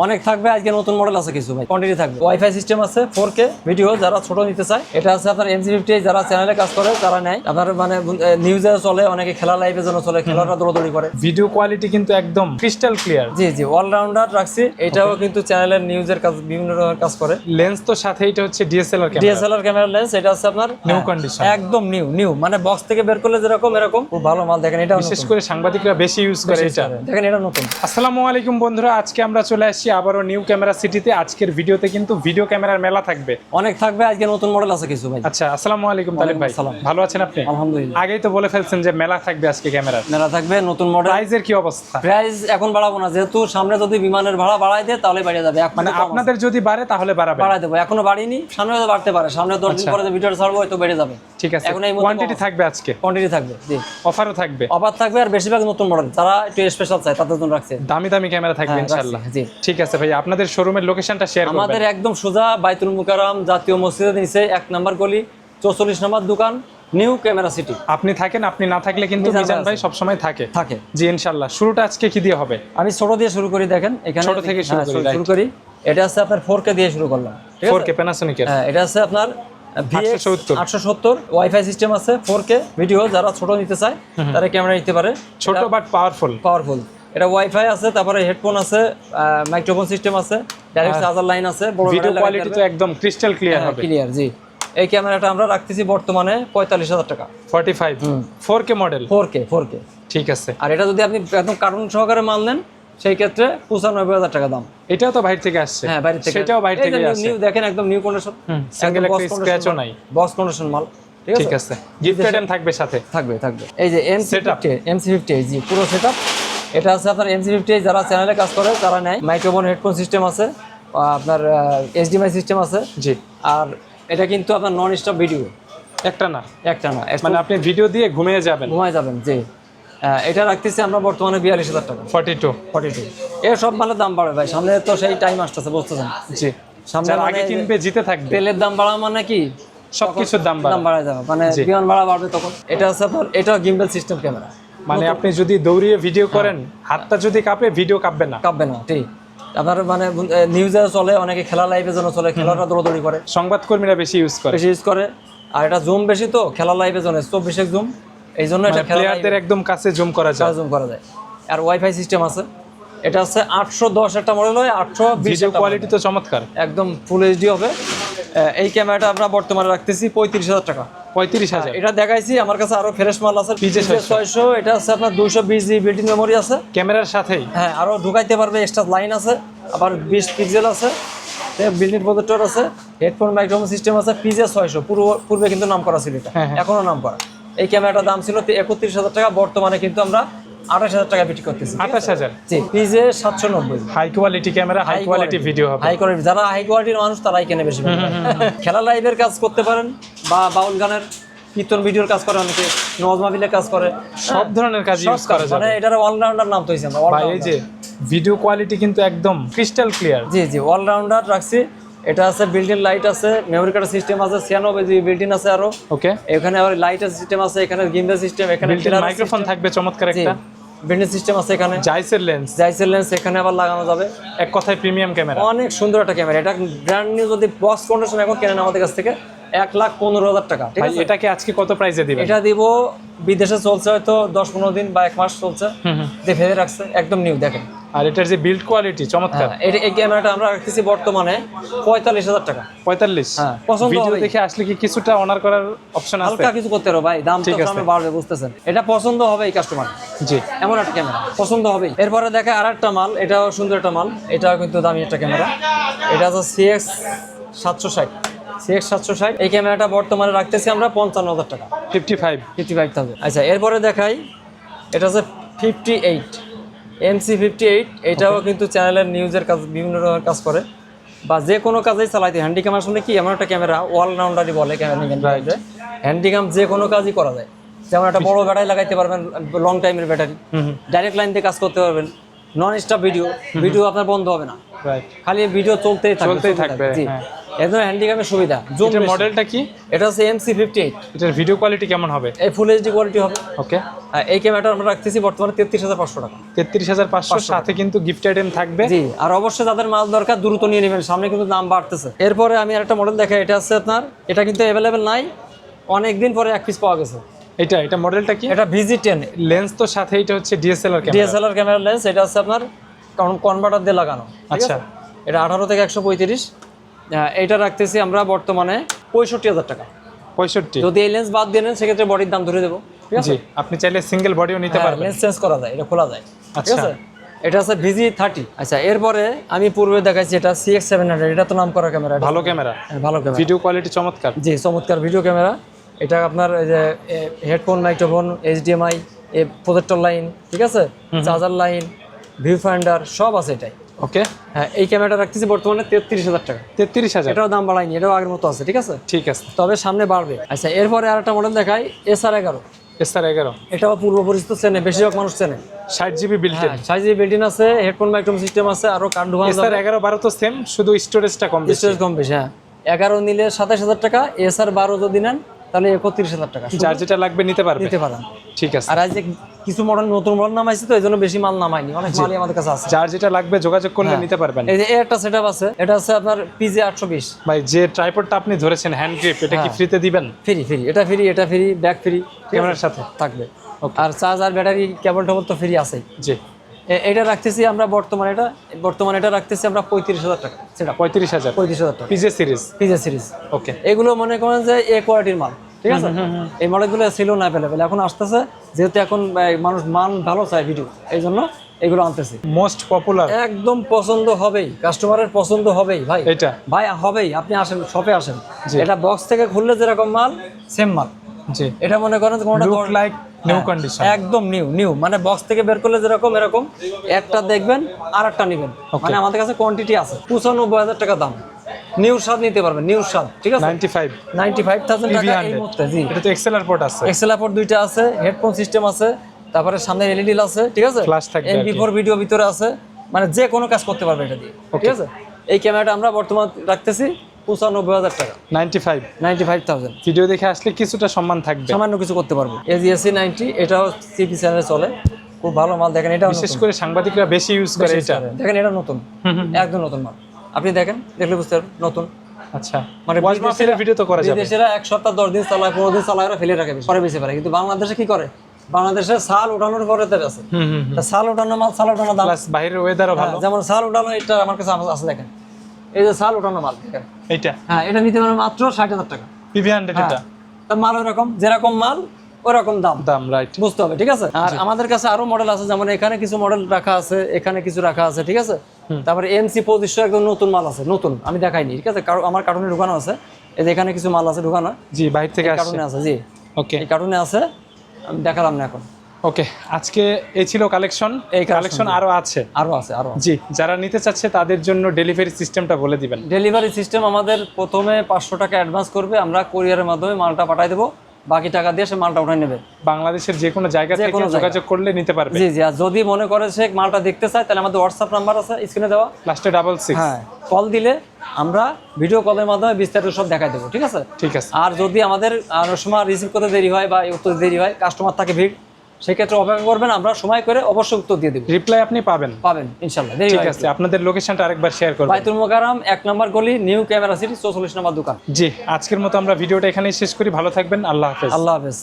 অনেক থাকবে। আজকে নতুন মডেল আছে কিছু ভাই, কোয়ান্টিটি থাকবে। ওয়াইফাই সিস্টেম আছে, 4K ভিডিও যারা ছোট নিতে চায়। এটা আছে আপনার MC50, যারা চ্যানেলে কাজ করে তারা নেয়। আপনার মানে নিউজে চলে, অনেকে খেলা লাইভের জন্য চলে, খেলাটা দৌড়াদৌড়ি করে। ভিডিও কোয়ালিটি কিন্তু একদম ক্রিস্টাল ক্লিয়ার। জি জি, অলরাউন্ডার রাখছি। এটাও কিন্তু চ্যানেলের নিউজের কাজ, বিভিন্ন রকমের কাজ করে। লেন্স তো সাথে, এটা হচ্ছে ডিএসএলআর ক্যামেরা লেন্স। এটা আছে আপনার নিউ কন্ডিশন, একদম নিউ মানে বক্স থেকে বের করলে যেরকম এরকম খুব ভালো মাল। দেখেন এটা বিশেষ করে সাংবাদিকরা বেশি ইউজ করে এটা। দেখেন এটা নতুন। আসসালামু আলাইকুম বন্ধুরা, আজকে আমরা চলে আসছি আবারও নিউ ক্যামেরা সিটিতে। আজকের ভিডিওতে কিন্তু ভিডিও ক্যামেরার মেলা থাকবে, অনেক থাকবে। আজকে নতুন মডেল আছে কিছু ভাই। আচ্ছা, আসসালামু আলাইকুম তালিম ভাই, ভালো আছেন আপনি? আলহামদুলিল্লাহ। আগেই তো বলে ফেলছেন যে মেলা থাকবে আজকে, ক্যামেরার মেলা থাকবে, নতুন মডেল। প্রাইসের কি অবস্থা? প্রাইস এখন বাড়াবো না, যেহেতু সামনে যদি বিমানের ভাড়া বাড়ায় দেয় তাহলে বেড়ে যাবে। মানে আপনাদের যদি বাড়ে তাহলে বাড়াবে? বাড়ায় দেবো, এখনো বাড়িনি, সামনে হয়তো বাড়তে পারে। সামনে 10 দিন পরে যে ভিডিও ছাড়বো হয়তো বেড়ে যাবে। ঠিক আছে, এখন এই কোয়ান্টিটি থাকবে আজকে? কোয়ান্টিটি থাকবে, জি। অফারও থাকবে? অফার থাকবে, আর বেশিরভাগ নতুন মডেল, যারা একটু স্পেশাল চায় তাদের জন্য রাখছে। দামি দামি ক্যামেরা থাকবে ইনশাআল্লাহ। জি ঠিক আছে ভাই, আপনাদের শোরুমের লোকেশনটা শেয়ার করবেন। আমাদের একদম সোজা বাইতুল মুকাররম জাতীয় মসজিদের নিচে 1 নম্বর গলি, 44 নম্বর দোকান, নিউ ক্যামেরা সিটি। আপনি থাকেন, আপনি না থাকলে কিন্তু মিজান ভাই সব সময় থাকে। জি ইনশাআল্লাহ। শুরুটা আজকে কি দিয়ে হবে? আমি ছোট দিয়ে শুরু করি। দেখেন এখানে ছোট থেকে শুরু করি। এটা আছে আপনার 4K দিয়ে শুরু করলাম। 4K প্যানাসোনিকের। হ্যাঁ, এটা আছে আপনার 870 ওয়াইফাই সিস্টেম আছে, 4K ভিডিও যারা ছোট নিতে চায় তারা ক্যামেরা নিতে পারে। ছোট বাট পাওয়ারফুল। এটা ওয়াইফাই আছে, তারপরে হেডফোন আছে, মাইক্রোফোন সিস্টেম আছে, ডাইরেক্ট চার্জার লাইন আছে। ভিডিও কোয়ালিটি তো একদম ক্রিস্টাল ক্লিয়ার হবে। ক্লিয়ার, জি। এই ক্যামেরাটা আমরা রাখতেছি বর্তমানে 45,000 টাকা। 45 4K মডেল। 4K ঠিক আছে। আর এটা যদি আপনি একদম কার্টুন সহকারে মাল নেন সেই ক্ষেত্রে 95,000 টাকা দাম। এটাও তো বাইরে থেকে আসছে? হ্যাঁ, বাইরে থেকে। সেটাও বাইরে থেকে আসছে। নিউ দেখেন, একদম নিউ কন্ডিশন, সিঙ্গেল একটা স্ক্র্যাচও নাই, বক্স কন্ডিশন মাল। ঠিক আছে। গিফট আইটেম থাকবে সাথে? থাকবে। এই যে MC50, জি পুরো সেটআপ। এটা আছে আপনার MC50, যারা চ্যানেলে কাজ করে তারা নেয়। মাইক্রোফোন, হেডফোন সিস্টেম আছে, আপনার HDMI সিস্টেম আছে, জি। আর এটা কিন্তু আপনার নন স্টপ ভিডিও, একটা না। মানে আপনি ভিডিও দিয়ে ঘুমিয়ে যাবেন, জি। এটা রাখতেছি আমরা বর্তমানে 42,000 টাকা। 42 এর সব মালের দাম বাড়বে ভাই, সামনে তো সেই টাইম আসতেছে, বুঝতেছেন? জি। সামনে আগে কিনবে জিতে থাকবে। তেলের দাম বাড়া মানে কি সবকিছুর দাম বাড়া যাবে, মানে বিমান ভাড়া বাড়বে তখন। এটা আছে আপনার, এটা গিম্বল সিস্টেম ক্যামেরা। মানে আপনি যদি দৌড়িয়ে ভিডিও করেন, হাতটা যদি কাঁপে, ভিডিও কাঁপবে না, ঠিক। আপনার মানে নিউজে চলে, অনেকে খেলা লাইভের জন্য চলে, খেলাটা দৌড়াদৌড়ি করে। সংবাদকর্মীরা বেশি ইউজ করে। আর এটা জুম বেশি, তো খেলা লাইভের জন্য 24x জুম, এই জন্য এটা প্লেয়ারদের একদম কাছে জুম করা যায়। আর ওয়াইফাই সিস্টেম আছে। এটা আছে 810 একটা মডেল হয়, 820। ভিডিও কোয়ালিটি তো চমৎকার, একদম ফুল HD হবে। এই ক্যামেরাটা আমরা বর্তমানে রাখতেছি 35,000 টাকা। 35,000? এটা দেখাইছি, আমার কাছে আরো ফ্রেশ মাল আছে। PJ600, এটা আছে আপনার 220 GB বিল্ট ইন মেমোরি আছে ক্যামেরার সাথেই। হ্যাঁ, আরো ঢুকাইতে পারবে, এক্সট্রা লাইন আছে, আবার 20 পিক্সেল আছে, বিল্ট ইন প্রজেক্টর আছে, হেডফোন, মাইক্রোফোন সিস্টেম আছে। PJ600 পূর্বে কিন্তু নাম করা ছিল, এটা এখনো নাম করা। এই ক্যামেরাটার দাম ছিল 31,000 টাকা, বর্তমানে কিন্তু আমরা 28,000 টাকা বিক্রি করতেছি। 28,000? জি। PJ790 high quality camera, high quality video হবে। হাই কোয়ালিটি, যারা হাই কোয়ালিটির মানুষ তারাই কেনে বেশি। খেলা লাইভের কাজ করতে পারেন, বা বাউল গানের, কীর্তন ভিডিওর কাজ করে, অনেকে নওয়াজ মাহফিলের কাজ করে, সব ধরনের কাজ ইউজ করা যাবে। মানে এটার অলরাউন্ডার নাম তো হইছে আমরা। ভাই এই যে ভিডিও কোয়ালিটি কিন্তু একদম ক্রিস্টাল ক্লিয়ার। জি, অলরাউন্ডার রাখছি। এটা আছে বিল্ট ইন লাইট আছে, মেমোরি কার্ড সিস্টেম আছে, 96 জি বিল্ট ইন আছে আরো। ওকে। এখানে আবার লাইটের সিস্টেম আছে, এখানে গিম্বল সিস্টেম, এখানে বিল্ট ইন মাইক্রোফোন থাকবে চমৎকার একটা। বিল্ট ইন সিস্টেম আছে, এখানে জাইসের লেন্স এখানে আবার লাগানো যাবে। এক কথায় প্রিমিয়াম ক্যামেরা, অনেক সুন্দর একটা ক্যামেরা। এটা ব্র্যান্ড নিউ, যদি বক্স কন্ডিশন এখন কেনেন আমাদের কাছ থেকে 1,15,000 টাকা। ঠিক আছে, এটাকে আজকে কত প্রাইসে দিবেন? এটা দিব, বিদেশে চলছে হয়তো 10-15 দিন বা 1 মাস চলছে, যে ফেলে রাখছে, একদম নিউ। দেখেন, আর এটার যে বিল্ড কোয়ালিটি চমৎকার। এই ক্যামেরাটা আমরা রাখতেছি বর্তমানে 45,000 টাকা। 45? হ্যাঁ, পছন্দ ভিডিও দেখে আসলে কি কিছুটা অনার করার অপশন আছে? হালকা কিছু করতে পারো ভাই, দাম তো সামনে বাড়বে, বুঝতেছেন? এটা পছন্দ হবে এই কাস্টমার। জি, এমন একটা ক্যামেরা পছন্দ হবে। এরপরে দেখে আরেকটা মাল, এটাও সুন্দর একটা মাল, এটাও কিন্তু দামি একটা ক্যামেরা। এটা হচ্ছে CX760। এই ক্যামেরাটা বর্তমানে রাখতেছি আমরা 55,000 টাকা। 55,000। আচ্ছা, এরপরে দেখাই, এটা হচ্ছে 58 MC58। এটাও কিন্তু চ্যানেলের নিউজের কাজ, বিভিন্ন রকমের কাজ করে, বা যে কোনো কাজেই চালাইতে। হ্যান্ডিক্যাম আসলে কি এমন একটা ক্যামেরা, অলরাউন্ডারই বলে ক্যামেরা। হ্যান্ডিক্যাম যে কোনো কাজই করা যায়। যেমন একটা বড় ব্যাটারি লাগাইতে পারবেন, লং টাইমের ব্যাটারি, ডাইরেক্ট লাইন দিয়ে কাজ করতে পারবেন, নন স্টপ ভিডিও আপনার বন্ধ হবে না, খালি ভিডিও চলতেই থাকবে। এর জন্য হ্যান্ডিক্যামের সুবিধা। জুম এটার মডেলটা কি? এটা হচ্ছে MC58। এটার ভিডিও কোয়ালিটি কেমন হবে? এই ফুল এইচডি কোয়ালিটি হবে। ওকে, এই ক্যামেরাটা আমরা রাখতেছি বর্তমানে 33,500 টাকা। 33,500, সাথে কিন্তু গিফট আইটেম থাকবে। জি, আর অবশ্যই যাদের মাল দরকার দ্রুত নিয়ে নেবেন, সামনে কিন্তু দাম বাড়তেছে। এরপরে আমি আরেকটা মডেল দেখাই, এটা আছে আপনার, এটা কিন্তু অ্যাভেলেবেল নাই, অনেক দিন পরে এক পিস পাওয়া গেছে। এটা মডেলটা কি? এটা VG10। লেন্স তো সাথে, এটা হচ্ছে DSLR camera. DSLR camera lens, এটা আছে আপনার কনভার্টার দিয়ে লাগানো। আচ্ছা, এটা 18 থেকে 135। এটা রাখতেছি আমরা বর্তমানে 65,000 টাকা। 65? যদি এই লেন্স বাদ দিয়ে নেন সেক্ষেত্রে বডির দাম ধরে দেবো, ঠিক আছে? জি, আপনি চাইলে সিঙ্গেল বডিও নিতে পারবেন। লেন্স চেঞ্জ করা যায়, এটা খোলা যায়, ঠিক আচ্ছা। আছে? এটা আছে VG30। আচ্ছা, এরপরে আমি পূর্বে দেখাইছি এটা CX700, এটা তো নাম করা ক্যামেরা, ভালো ক্যামেরা, ভালো ক্যামেরা, ভিডিও কোয়ালিটি চমৎকার। জি চমৎকার ভিডিও ক্যামেরা। এটা আপনার এই যে headphone, microphone, HDMI, projector line, ঠিক আছে, চার্জার লাইন, ভিউ ফাইন্ডার সব আছে এটাই। ওকে, হ্যাঁ, এই ক্যামেরাটা রাখতেছি বর্তমানে 33,000 টাকা। 33,000? এটাও দাম বাড়ায়নি, এটাও আগের মতো আছে, ঠিক আছে? ঠিক আছে, তবে সামনে বাড়বে। আচ্ছা, এরপরে আরেকটা মডেল দেখাই, SR11। SR11, এটাও পূর্ব পরিচিত, চেনে, বেশিরভাগ মানুষ চেনে। 60GB built in. 60GB built-in আছে, হেডফোন মাইক্রোফোন সিস্টেম আছে, আরো কার্ড ঢোকানো যাবে। SR11 12 তো সেম, শুধু স্টোরেজটা কম বেশি। স্টোরেজ কম বেশি, হ্যাঁ। 11 নিলে 27,000 টাকা, SR12 যদি নেন তাহলে 31,000 টাকা। যার যেটা লাগবে নিতে পারবে। নিতে পারেন। ঠিক আছে, আর আজ যে কিছু মডেল, নতুন মডেল নামাইছে তো এই জন্য বেশি মাল নামাইনি, অনেক মালই আমাদের কাছে আছে। যার যেটা লাগবে যোগাযোগ করলে নিতে পারবেন। এই যে একটা সেটআপ আছে, এটা আছে আপনার PJ820। ভাই, যে ট্রাইপডটা আপনি ধরেছেন হ্যান্ড গ্রিপ, এটা কি ফ্রিতে দিবেন? ফ্রি, এটা ফ্রি, এটা ফ্রি, ব্যাক ফ্রি, ক্যামেরার সাথে থাকবে। আর চার্জ আর ব্যাটারি, কেবল টেবল তো ফ্রি আছেই। জি, এটা রাখতেছি আমরা বর্তমানে এটা রাখতেছি আমরা 35,000 টাকা। সেটা 35,000? 35,000 টাকা। PJ series. PJ series. Okay, এগুলো মনে করেন যে কোয়ালিটির মাল, ঠিক আছে? এই মডেলগুলো ছিল না অ্যাভেলেবেল, এখন আসতেছে, যেহেতু এখন মানুষ মান ভালো চায় ভিডিও, এই জন্য এগুলো আনতেছি। মোস্ট পপুলার, একদম পছন্দ হবেই, কাস্টমারের পছন্দ হবেই ভাই। এটা ভাই হবেই, আপনি আসেন, শপে আসেন, এটা বক্স থেকে খুললে যেরকম মাল সেম মাল। জি, এটা মনে করেন কোনটা লুক লাইক নিউ কন্ডিশন, একদম নিউ, মানে বক্স থেকে বের করলে যেরকম এরকম, একটা দেখবেন আর একটা নেবেন, মানে আমাদের কাছে কোয়ান্টিটি আছে। 95,000 টাকা দাম, নিউ স্বাদ নিতে পারবেন, নিউ স্বাদ, ঠিক আছে? 95,000 টাকা এই মুহূর্তে। জি, এটা তো এক্সএলআর পোর্ট আছে, এক্সএলআর পোর্ট দুইটা আছে, হেডফোন সিস্টেম আছে, তারপরে সামনে LED আছে, ঠিক আছে? ফ্ল্যাশ থাকবে, MP4 ভিডিও ভিতরে আছে, মানে যে কোনো কাজ করতে পারবে এটা দিয়ে, ঠিক আছে? এই ক্যামেরাটা আমরা বর্তমান রাখতেছি 95,000 টাকা। 95,000 ভিডিও দেখে আসলে কিছুটা সম্মান থাকবে, সামান্য কিছু করতে পারবো। AGSC 90, এটাও CP চ্যানেলে চলে, খুব ভালো মাল। দেখেন, এটা বিশেষ করে সাংবাদিকরা বেশি ইউজ করে এটা। দেখেন, এটা নতুন, একদম নতুন মাল। আপনি দেখেন, দেখলে বুঝতে পারবেন নতুন। আচ্ছা, মানে ওয়াজ মাহফিলের ভিডিও তো করা যাবে। বিদেশিরা 1 সপ্তাহ 10 দিন চালায়, 15 দিন চালায়, ওরা ফেলে রাখে, পরে বেঁচে পারে। কিন্তু বাংলাদেশে কি করে, বাংলাদেশে সাল উঠানোর পরে তার আছে, সাল উঠানো মাল, সাল উঠানো দাম। প্লাস বাইরের ওয়েদারও ভালো। যেমন সাল উঠানো, এটা আমার কাছে আছে, দেখেন, এই যে সাল উঠানো মাল, দেখেন এইটা। হ্যাঁ, এটা নিতে পারেন মাত্র 60,000 টাকা। PV100 এটা। তার মাল ওরকম, যেরকম মাল ওরকম দাম, রাইট, বুঝতে হবে, ঠিক আছে? আর আমাদের কাছে আরো মডেল আছে, যেমন এখানে কিছু মডেল রাখা আছে, এখানে কিছু রাখা আছে, ঠিক আছে? তারপরে MC25 একদম নতুন মাল আছে, নতুন, আমি দেখাইনি, ঠিক আছে? আমার কার্টুনে ঢুকানো আছে, এই যে এখানে কিছু মাল আছে ঢুকানো। জি, বাইরে থেকে আসছে, কার্টুনে আছে, জি, ওকে, এই কার্টুনে আছে, আমি দেখালাম না এখন। ওকে, আজকে এই ছিল কালেকশন। এই কালেকশন আরো আছে? আরো আছে। জি, যারা নিতে চাচ্ছে তাদের জন্য ডেলিভারি সিস্টেমটা বলে দিবেন। ডেলিভারি সিস্টেম আমাদের প্রথমে 500 টাকা অ্যাডভান্স করবে, আমরা কুরিয়ারের মাধ্যমে মালটা পাঠাই দেবো, বাকি টাকা দিয়ে সে মালটা উঠাই নেবে। বাংলাদেশের যে কোনো জায়গা থেকে যোগাযোগ করলে নিতে পারবে। জি, আর যদি মনে করে সে মালটা দেখতে চায়, তাহলে আমাদের হোয়াটসঅ্যাপ নাম্বার আছে স্ক্রিনে দেওয়া, লাস্টে 66। হ্যাঁ, কল দিলে আমরা ভিডিও কলের মাধ্যমে বিস্তারিত সব দেখাই দেবো, ঠিক আছে? ঠিক আছে। আর যদি আমাদের সময় রিসিভ করতে দেরি হয় বা উত্তর দেরি হয়, কাস্টমার থাকে ভিড়, সেক্ষেত্রে অপেক্ষা করবেন, আমরা সময় করে অবশ্যই উত্তর দিয়ে দেবো। রিপ্লাই আপনি পাবেন ইনশাল্লাহ। ঠিক আছে, আপনাদের লোকেশনটা আরেকবার শেয়ার করবেন। বাইতুল মোকাররম 1 নম্বর গলি, নিউ ক্যামেরা সিটি, 44 নম্বর দোকান। জি, আজকের মতো আমরা ভিডিওটা এখানেই শেষ করি। ভালো থাকবেন, আল্লাহ হাফেজ। আল্লাহ হাফেজ।